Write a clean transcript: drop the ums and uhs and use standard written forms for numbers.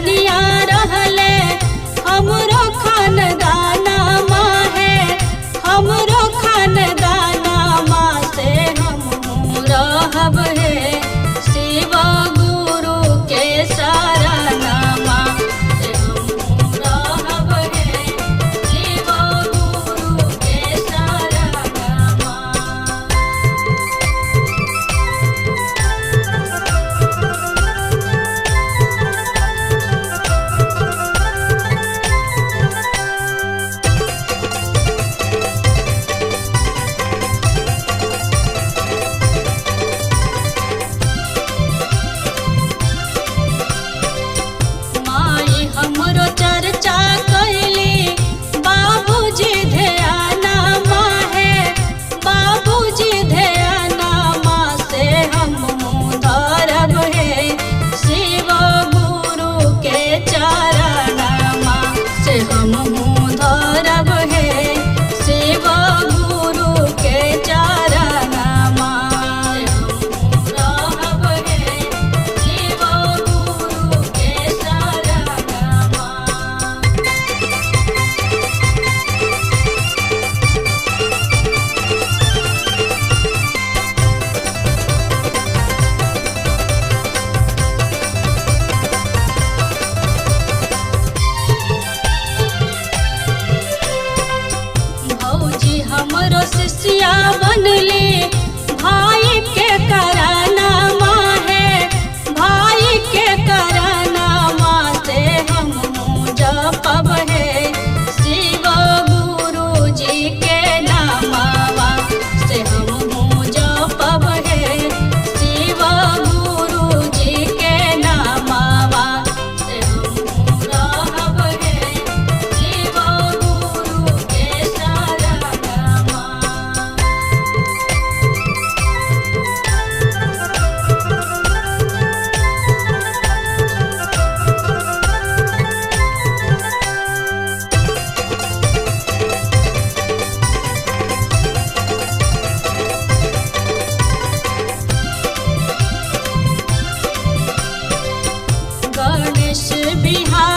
चरनिया रहले हमरो खानदाना माँ है, हमरो खानदाना माँ से हम रहब है। शिव गुरु के शरणमा से हम रहब है, शिव गुरु के शरणमा। माई हमरो चर्चा कैली बाबूजी ध्याना माँ है, बाबूजी ध्याना माँ से हम धरब है। शिव गुरु के चरणमा से हम धरब है, शिव गुरु के चरणमा से हम रहब है, शिव गुरु के शरणमा। भौजी हमरो शिष्या बनले भाई के कराना माँ है, भाई के कराना माँ से हम जपब है। शिव गुरु जी के नामवा से हम जपब है, शिव गुरु जी के नामवा से हम रहब है, शिव गुरु के शरणमा। गणेश बिहार